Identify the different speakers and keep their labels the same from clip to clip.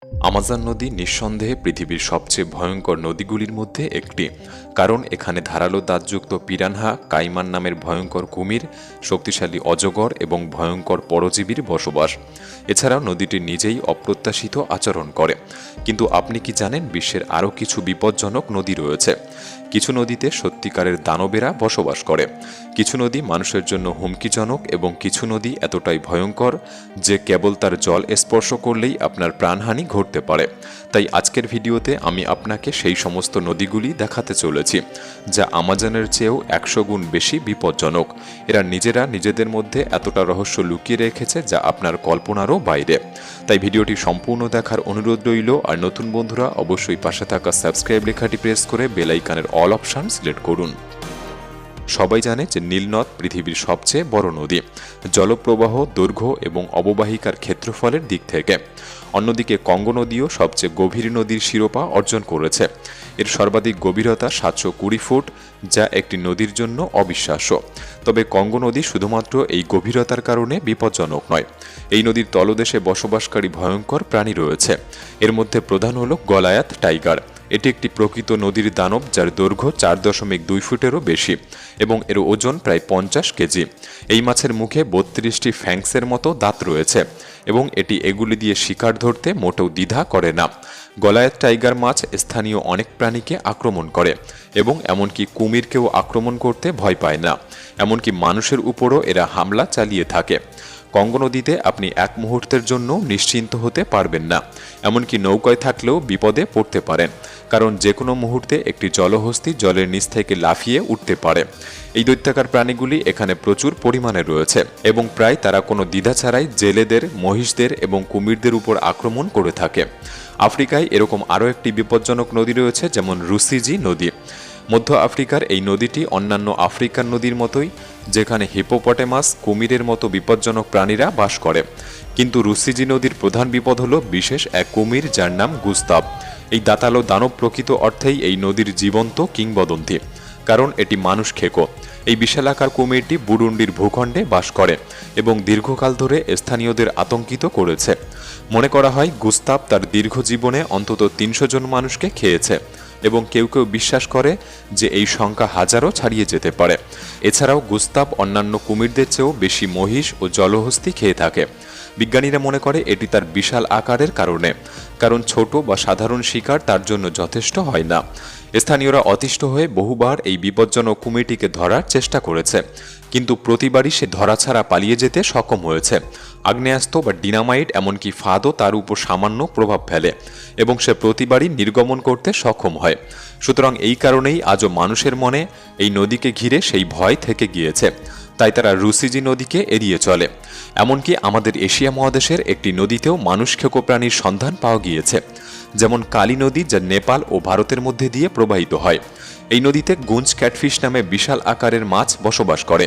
Speaker 1: Amazon নদী নিঃসন্দেহে পৃথিবীর সবচেয়ে ভয়ঙ্কর নদীগুলির মধ্যে একটি, কারণ এখানে ধারালো দাঁতযুক্ত পিরানহা, কাইমান নামের ভয়ঙ্কর কুমির, শক্তিশালী অজগর এবং ভয়ঙ্কর পরজীবীর বসবাস। এছাড়াও নদীটি নিজেই অপ্রত্যাশিত আচরণ করে। কিন্তু আপনি কি জানেন, বিশ্বের আরও কিছু বিপজ্জনক নদী রয়েছে। কিছু নদীতে সত্যিকারের দানবেরা বসবাস করে, কিছু নদী মানুষের জন্য হুমকিজনক এবং কিছু নদী এতটাই ভয়ঙ্কর যে কেবল তার জল স্পর্শ করলেই আপনার প্রাণহানি ঘটতে পারে। তাই আজকের ভিডিওতে আমি আপনাকে সেই সমস্ত নদীগুলি দেখাতে চলেছি যা আমাজনের চেয়েও 100 গুণ বেশি বিপজ্জনক। এরা নিজেরা নিজেদের মধ্যে এতটা রহস্য লুকিয়ে রেখেছে যা আপনার কল্পনারও বাইরে। তাই ভিডিওটি সম্পূর্ণ দেখার অনুরোধ রইল। আর নতুন বন্ধুরা অবশ্যই পাশে থাকা সাবস্ক্রাইব লেখাটি প্রেস করে বেল আইকনের অল অপশন সিলেক্ট করুন। সবাই জানে যে নীলনদ পৃথিবীর সবচেয়ে বড় নদী, জলপ্রবাহ, দৈর্ঘ্য এবং অববাহিকার ক্ষেত্রফলের দিক থেকে। অন্যদিকে কঙ্গো নদীও সবচেয়ে গভীর নদীর শিরোপা অর্জন করেছে। এর সর্বাধিক গভীরতা 720 ফুট, যা একটি নদীর জন্য অবিশ্বাস্য। তবে কঙ্গো নদী শুধুমাত্র এই গভীরতার কারণে বিপজ্জনক নয়। এই নদীর তলদেশে বসবাসকারী ভয়ঙ্কর প্রাণী রয়েছে। এর মধ্যে প্রধান হল গলায়াত টাইগার। এটি একটি প্রকৃত নদীর দানব যার দৈর্ঘ্য 4.2 ফুটেরও বেশি এবং এর ওজন প্রায় 50 কেজি। এই মাছের মুখে 32টি ফ্যাংসের মতো দাঁত রয়েছে এবং এটি এগুলি দিয়ে শিকার ধরতে মোটেও দ্বিধা করে না। গলায়াত টাইগার মাছ স্থানীয় অনেক প্রাণীকে আক্রমণ করে এবং এমনকি কুমিরকেও আক্রমণ করতে ভয় পায় না। এমনকি মানুষের উপরও এরা হামলা চালিয়ে থাকে। কঙ্গো নদীতে আপনি এক মুহূর্তের জন্য নিশ্চিন্ত হতে পারবেন না। এমনকি নৌকায় থাকলেও বিপদে পড়তে পারেন, কারণ যে কোনো মুহূর্তে একটি জলহস্তী জলের নিচ থেকে লাফিয়ে উঠতে পারে। এই দৈত্যাকার প্রাণীগুলি এখানে প্রচুর পরিমাণে রয়েছে এবং প্রায় তারা কোনো দ্বিধা ছাড়াই জেলেদের, মহিষদের এবং কুমিরদের উপর আক্রমণ করে থাকে। আফ্রিকায় এরকম আরও একটি বিপজ্জনক নদী রয়েছে, যেমন রুসিজি নদী। মধ্য আফ্রিকার এই নদীটি অন্যান্য আফ্রিকান নদীর মতোই, যেখানে হিপোপটেমাস, কুমিরের মতো বিপজ্জনক প্রাণীরা বাস করে। কিন্তু রুসিজি নদীর প্রধান বিপদ হল বিশেষ এক কুমির যার নাম গুস্তাভ। এই দাঁতালো দানব প্রকৃত অর্থেই এই নদীর জীবন্ত কিংবদন্তি, কারণ এটি মানুষ খেকো। এই বিশালাকার কুমিরটি বুরুন্ডির ভূখণ্ডে বাস করে এবং দীর্ঘকাল ধরে স্থানীয়দের আতঙ্কিত করেছে। মনে করা হয় গুস্তাভ তার দীর্ঘ জীবনে অন্তত 300 জন মানুষকে খেয়েছে এবং কেউ কেউ বিশ্বাস করে যে এই সংখ্যা হাজারও ছাড়িয়ে যেতে পারে। এছাড়াও গুস্তাভ অন্যান্য কুমিরদের চেয়েও বেশি মহিষ ও জলহস্তী খেয়ে থাকে। বিজ্ঞানীরা মনে করে এটি তার বিশাল আকারের কারণে, কারণ ছোট বা সাধারণ শিকার তার জন্য যথেষ্ট হয় না। স্থানীয়রা অতিষ্ঠ হয়ে বহুবার এই বিপজ্জনক কুমিরটিকে ধরার চেষ্টা করেছে, কিন্তু প্রতিবারই সে ধরাছাড়া পালিয়ে যেতে সক্ষম হয়েছে। আগ্নেয়াস্ত্র বা ডিনামাইট এমনকি ফাঁদও তার উপর সামান্য প্রভাব ফেলে এবং সে প্রতিবারই নির্গমন করতে সক্ষম হয়। সুতরাং এই কারণেই আজও মানুষের মনে এই নদীকে ঘিরে সেই ভয় থেকে গিয়েছে। তাই তারা রুসিজি নদীকে এড়িয়ে চলে। এমনকি আমাদের এশিয়া মহাদেশের একটি নদীতেও মানুষ খেকো প্রাণীর সন্ধান পাওয়া গিয়েছে, যেমন কালী নদী, যা নেপাল ও ভারতের মধ্যে দিয়ে প্রবাহিত হয়। এই নদীতে গুঞ্জ ক্যাটফিশ নামে বিশাল আকারের মাছ বসবাস করে।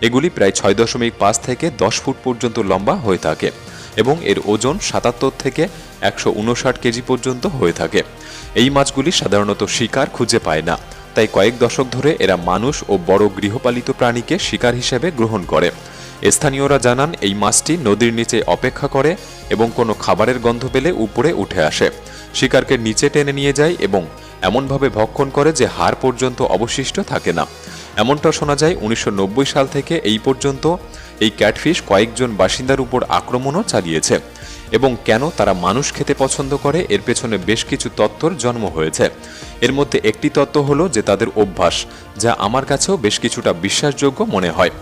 Speaker 1: এগুলি প্রায় 6.5 থেকে 10 ফুট পর্যন্ত লম্বা হয়ে থাকে এবং এর ওজন 77 থেকে 159 কেজি পর্যন্ত হয়ে থাকে। এই মাছগুলি সাধারণত শিকার খুঁজে পায় না, তাই কয়েক দশক ধরে এরা মানুষ ও বড় গৃহপালিত প্রাণীকে শিকার হিসেবে গ্রহণ করে। স্থানীয়রা জানান এই মাছটি নদীর নিচে অপেক্ষা করে এবং কোনো খাবারের গন্ধ পেলে উপরে উঠে আসে, শিকারকে নিচে টেনে নিয়ে যায় এবং এমনভাবে ভক্ষণ করে যে হাড় পর্যন্ত অবশিষ্ট থাকে না। এমনটা শোনা যায় 1990 সাল থেকে এই পর্যন্ত এই ক্যাটফিশ কয়েকজন বাসিন্দার উপর আক্রমণও চালিয়েছে। এবং কেন তারা মানুষ খেতে পছন্দ করে, এর পেছনে বেশ কিছু তত্ত্বর জন্ম হয়েছে। এর মধ্যে একটি তত্ত্ব হলো যে তাদের অভ্যাস, যা আমার কাছেও বেশ কিছুটা বিশ্বাসযোগ্য মনে হয়।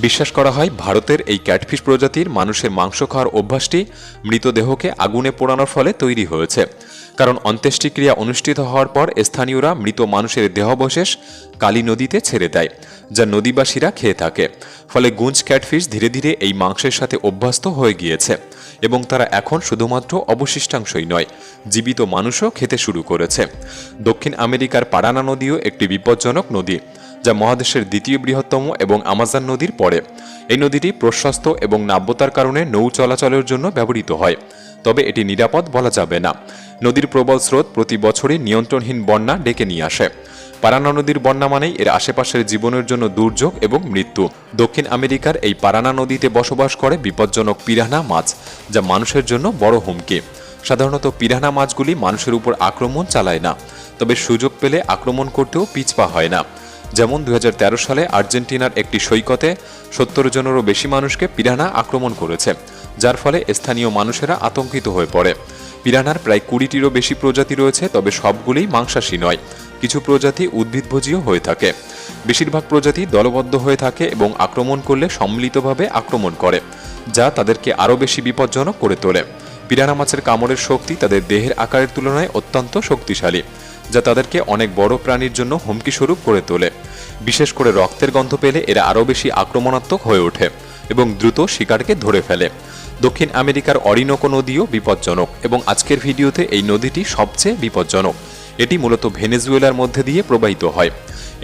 Speaker 1: বিশ্বাস করা হয় ভারতের এই ক্যাটফিশ প্রজাতির মানুষের মাংস খাওয়ার অভ্যাসটি মৃতদেহকে আগুনে পোড়ানোর ফলে তৈরি হয়েছে, কারণ অন্ত্যেষ্টিক্রিয়া অনুষ্ঠিত হওয়ার পর স্থানীয়রা মৃত মানুষের দেহাবশেষ কালী নদীতে ছেড়ে দেয়, যা নদীবাসীরা খেয়ে থাকে। ফলে গুঞ্জ ক্যাটফিশ ধীরে ধীরে এই মাংসের সাথে অভ্যস্ত হয়ে গিয়েছে এবং তারা এখন শুধুমাত্র অবশিষ্টাংশই নয়, জীবিত মানুষও খেতে শুরু করেছে। দক্ষিণ আমেরিকার পারানা নদীও একটি বিপজ্জনক নদী, যা মহাদেশের দ্বিতীয় বৃহত্তম এবং আমাজন নদীর পরে। এই নদীটি প্রশস্ত এবং নাব্যতার কারণে নৌ চলাচলের জন্য ব্যবহৃত হয়, তবে এটি নিরাপদ বলা যাবে না। নদীর প্রবল স্রোত প্রতি বছরই নিয়ন্ত্রণহীন বন্যা ডেকে নিয়ে আসে। পারানা নদীর বন্যা মানেই এর আশেপাশের জীবনের জন্য দুর্যোগ এবং মৃত্যু। দক্ষিণ আমেরিকার এই পারানা নদীতে বসবাস করে বিপজ্জনক পিরানহা মাছ, যা মানুষের জন্য বড় হুমকি। সাধারণত পিরানহা মাছগুলি মানুষের উপর আক্রমণ চালায় না, তবে সুযোগ পেলে আক্রমণ করতেও পিছপা হয় না। যেমন 2013 সালে আর্জেন্টিনার একটি সৈকতে 70 জনেরও বেশি মানুষকে পিরানহা আক্রমণ করেছে, যার ফলে স্থানীয় মানুষেরা আতঙ্কিত হয়ে পড়ে। পিরানহার প্রায় 20টিরও বেশি প্রজাতি রয়েছে, তবে সবগুলিই মাংসাশী নয়। কিছু প্রজাতি উদ্ভিদভোজীও হয়ে থাকে। বেশিরভাগ প্রজাতি দলবদ্ধ হয়ে থাকে এবং আক্রমণ করলে সম্মিলিতভাবে আক্রমণ করে, যা তাদেরকে আরও বেশি বিপজ্জনক করে তোলে। পিরানহা মাছের কামড়ের শক্তি তাদের দেহের আকারের তুলনায় অত্যন্ত শক্তিশালী, যা তাদেরকে অনেক বড় প্রাণীর জন্য হুমকি স্বরূপ করে তোলে। বিশেষ করে রক্তের গন্ধ পেলে এরা আরও বেশি আক্রমণাত্মক হয়ে ওঠে এবং দ্রুত শিকারকে ধরে ফেলে। দক্ষিণ আমেরিকার অরিনোকো নদীও বিপজ্জনক এবং আজকের ভিডিওতে এই নদীটি সবচেয়ে বিপজ্জনক। এটি মূলত ভেনেজুয়েলার মধ্যে দিয়ে প্রবাহিত হয়।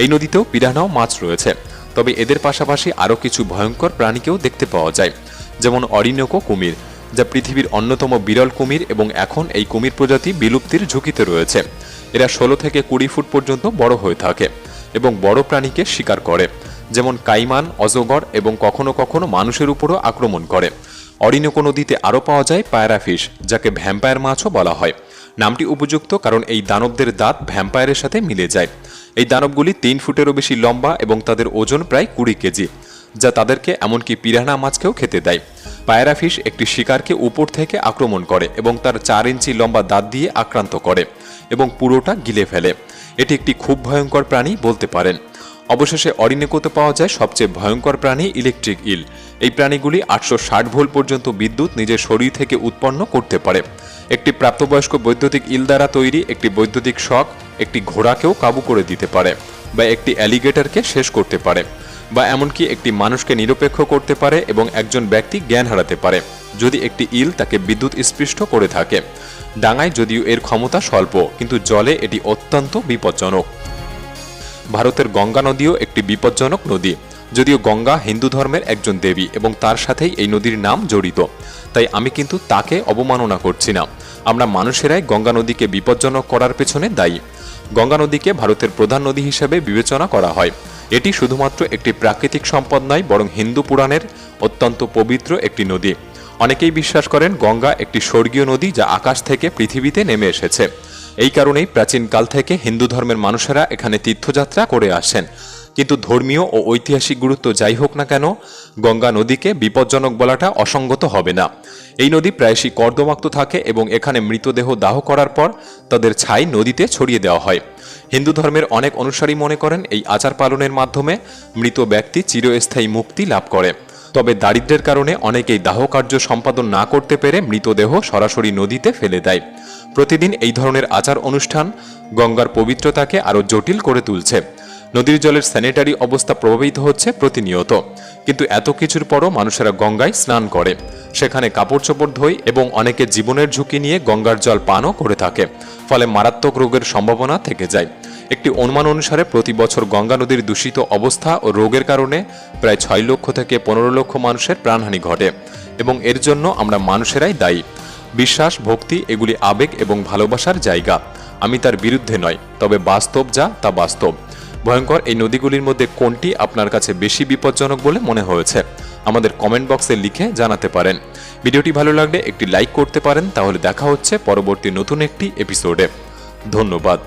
Speaker 1: এই নদীতেও পিরানহা মাছ রয়েছে, তবে এদের পাশাপাশি আরও কিছু ভয়ঙ্কর প্রাণীকেও দেখতে পাওয়া যায়, যেমন অরিনোকো কুমির, যা পৃথিবীর অন্যতম বিরল কুমির এবং এখন এই কুমির প্রজাতি বিলুপ্তির ঝুঁকিতে রয়েছে। এরা 16 থেকে 20 ফুট পর্যন্ত বড় হয়ে থাকে এবং বড় প্রাণীকে শিকার করে, যেমন কাইমান, অজগর এবং কখনো কখনো মানুষের উপরও আক্রমণ করে। অরিনোকো নদীতে আরও পাওয়া যায় প্যারাফিশ, যাকে ভ্যাম্পায়ার মাছও বলা হয়। নামটি উপযুক্ত কারণ এই দানবদের দাঁত ভ্যাম্পায়ারের সাথে মিলে যায়। এই দানবগুলি 3 ফুটেরও বেশি লম্বা এবং তাদের ওজন প্রায় 20 কেজি, যা তাদেরকে এমনকি পিরানহা মাছকেও খেতে দেয়। প্যারাফিশ একটি শিকারকে উপর থেকে আক্রমণ করে এবং তার 4 ইঞ্চি লম্বা দাঁত দিয়ে আক্রান্ত করে এবং পুরোটা গিলে ফেলে। এটি একটি খুব ভয়ঙ্কর প্রাণী বলতে পারেন। অবশেষে অরিনোকোতে পাওয়া যায় সবচেয়ে ভয়ঙ্কর প্রাণী ইলেকট্রিক ইল। এই প্রাণীগুলি 860 ভোল্ট পর্যন্ত বিদ্যুৎ নিজের শরীর থেকে উৎপন্ন করতে পারে। একটি প্রাপ্তবয়স্ক বৈদ্যুতিক ইল দ্বারা তৈরি একটি বৈদ্যুতিক শক একটি ঘোড়াকেও কাবু করে দিতে পারে, বা একটি অ্যালিগেটরকে শেষ করতে পারে, বা এমনকি একটি মানুষকে নিরপেক্ষ করতে পারে এবং একজন ব্যক্তি জ্ঞান হারাতে পারে যদি একটি ইল তাকে বিদ্যুৎ স্পৃষ্ট করে থাকে। ডাঙায় যদিও এর ক্ষমতা স্বল্প, কিন্তু জলে এটি অত্যন্ত বিপজ্জনক। ভারতের গঙ্গা নদীও একটি বিপজ্জনক নদী। যদিও গঙ্গা হিন্দু ধর্মের একজন দেবী এবং তার সাথেই এই নদীর নাম জড়িত, তাই আমি কিন্তু তাকে অবমাননা করছি না। আমরা মানুষেরাই গঙ্গা নদীকে বিপজ্জনক করার পেছনে দায়ী। গঙ্গা নদীকে ভারতের প্রধান নদী হিসেবে বিবেচনা করা হয়। এটি শুধুমাত্র একটি প্রাকৃতিক সম্পদ নয়, বরং হিন্দু পুরাণের অত্যন্ত পবিত্র একটি নদী। অনেকেই বিশ্বাস করেন গঙ্গা একটি স্বর্গীয় নদী যা আকাশ থেকে পৃথিবীতে নেমে এসেছে। এই কারণেই প্রাচীনকাল থেকে হিন্দু ধর্মের মানুষেরা এখানে তীর্থযাত্রা করে আসেন। কিন্তু ধর্মীয় ও ঐতিহাসিক গুরুত্ব যাই হোক না কেন, গঙ্গা নদীকে বিপজ্জনক বলাটা অসঙ্গত হবে না। এই নদী প্রায়শই কর্দমাক্ত থাকে এবং এখানে মৃতদেহ দাহ করার পর তাদের ছাই নদীতে ছড়িয়ে দেওয়া হয়। হিন্দু ধর্মের অনেক অনুসারী মনে করেন এই আচার পালনের মাধ্যমে মৃত ব্যক্তি চিরস্থায়ী মুক্তি লাভ করে। তবে দারিদ্র্যের কারণে অনেকেই দাহ কার্য সম্পাদন না করতে পেরে মৃতদেহ সরাসরি নদীতে ফেলে দেয়। প্রতিদিন এই ধরনের আচার অনুষ্ঠান গঙ্গার পবিত্রতাকে আরও জটিল করে তুলছে। নদীর জলের স্যানিটারি অবস্থা প্রভাবিত হচ্ছে প্রতিনিয়ত, কিন্তু এত কিছুর পরও মানুষেরা গঙ্গায় স্নান করে, সেখানে কাপড় চোপড় ধোয় এবং অনেকে জীবনের ঝুঁকি নিয়ে গঙ্গার জল পানও করে থাকে। ফলে মারাত্মক রোগের সম্ভাবনা থেকে যায়। একটি অনুমান অনুসারে প্রতি বছর গঙ্গা নদীর দূষিত অবস্থা ও রোগের কারণে প্রায় 6 লক্ষ থেকে 15 লক্ষ মানুষের প্রাণহানি ঘটে এবং এর জন্য আমরা মানুষেরাই দায়ী। বিশ্বাস, ভক্তি এগুলি আবেগ এবং ভালোবাসার জায়গা। আমি তার বিরুদ্ধে নয়, তবে বাস্তব যা তা বাস্তব। ভয়ঙ্কর এই নদীগুলির মধ্যে কোনটি আপনার কাছে বেশি বিপজ্জনক বলে মনে হয়েছে আমাদের কমেন্ট বক্সে লিখে জানাতে পারেন। ভিডিওটি ভালো লাগলে একটি লাইক করতে পারেন। তাহলে দেখা হচ্ছে পরবর্তী নতুন একটি এপিসোডে। ধন্যবাদ।